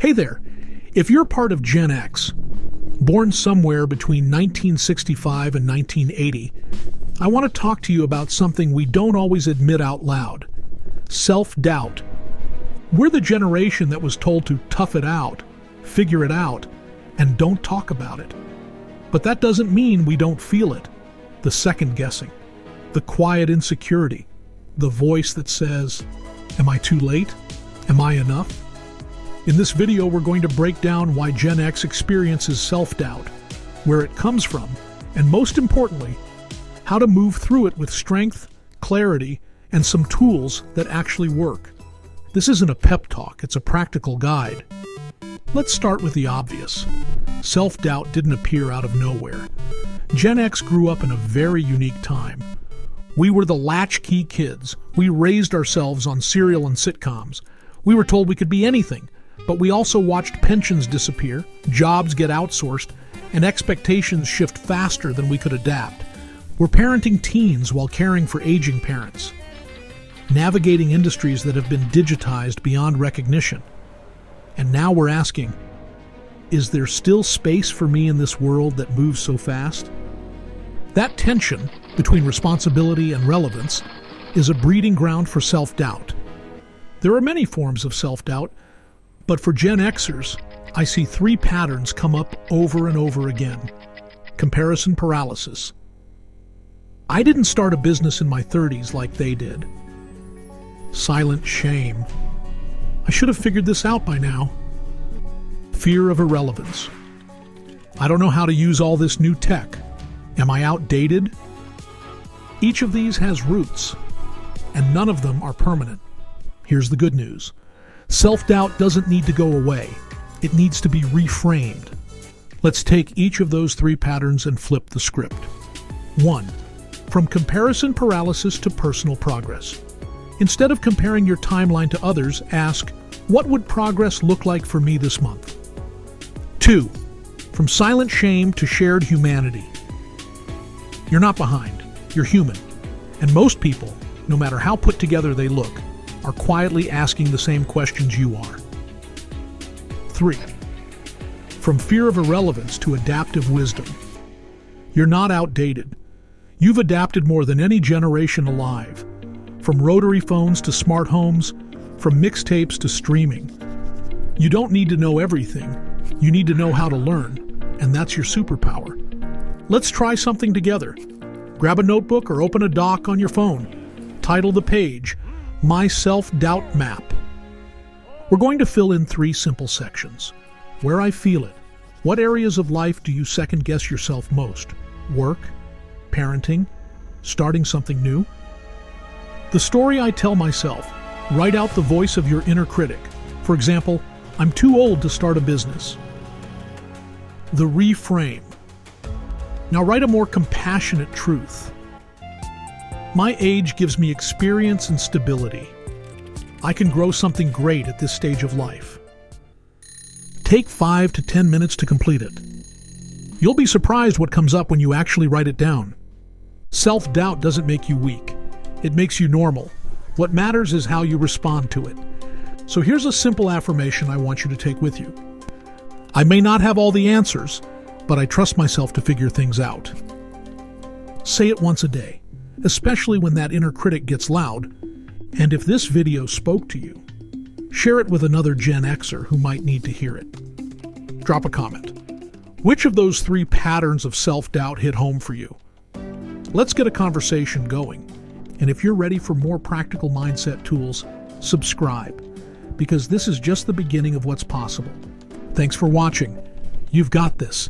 Hey there, if you're part of Gen X, born somewhere between 1965 and 1980, I want to talk to you about something we don't always admit out loud: self-doubt. We're the generation that was told to tough it out, figure it out, and don't talk about it. But that doesn't mean we don't feel it. The second guessing, the quiet insecurity, the voice that says, "Am I too late? Am I enough?" In this video, we're going to break down why Gen X experiences self-doubt, where it comes from, and most importantly, how to move through it with strength, clarity, and some tools that actually work. This isn't a pep talk, it's a practical guide. Let's start with the obvious. Self-doubt didn't appear out of nowhere. Gen X grew up in a very unique time. We were the latchkey kids. We raised ourselves on cereal and sitcoms. We were told we could be anything, but we also watched pensions disappear, jobs get outsourced, and expectations shift faster than we could adapt. We're parenting teens while caring for aging parents, navigating industries that have been digitized beyond recognition. And now we're asking, is there still space for me in this world that moves so fast? That tension between responsibility and relevance is a breeding ground for self-doubt. There are many forms of self-doubt, but for Gen Xers, I see three patterns come up over and over again. Comparison paralysis. I didn't start a business in my 30s like they did. Silent shame. I should have figured this out by now. Fear of irrelevance. I don't know how to use all this new tech. Am I outdated? Each of these has roots, and none of them are permanent. Here's the good news. Self-doubt doesn't need to go away. It needs to be reframed. Let's take each of those three patterns and flip the script. 1. From comparison paralysis to personal progress. Instead of comparing your timeline to others, ask, what would progress look like for me this month? 2. From silent shame to shared humanity. You're not behind. You're human. And most people, no matter how put together they look, are quietly asking the same questions you are. 3. From fear of irrelevance to adaptive wisdom. You're not outdated. You've adapted more than any generation alive. From rotary phones to smart homes, from mixtapes to streaming. You don't need to know everything. You need to know how to learn, and that's your superpower. Let's try something together. Grab a notebook or open a doc on your phone. Title the page, My Self-Doubt Map. We're going to fill in three simple sections. Where I feel it. What areas of life do you second-guess yourself most? Work? Parenting? Starting something new? The story I tell myself. Write out the voice of your inner critic. For example, I'm too old to start a business. The reframe. Now write a more compassionate truth. My age gives me experience and stability. I can grow something great at this stage of life. Take 5 to 10 minutes to complete it. You'll be surprised what comes up when you actually write it down. Self-doubt doesn't make you weak. It makes you normal. What matters is how you respond to it. So here's a simple affirmation I want you to take with you. I may not have all the answers, but I trust myself to figure things out. Say it once a day, especially when that inner critic gets loud. And if this video spoke to you, share it with another Gen Xer who might need to hear it. Drop a comment. Which of those three patterns of self-doubt hit home for you? Let's get a conversation going. And if you're ready for more practical mindset tools, subscribe, because this is just the beginning of what's possible. Thanks for watching. You've got this.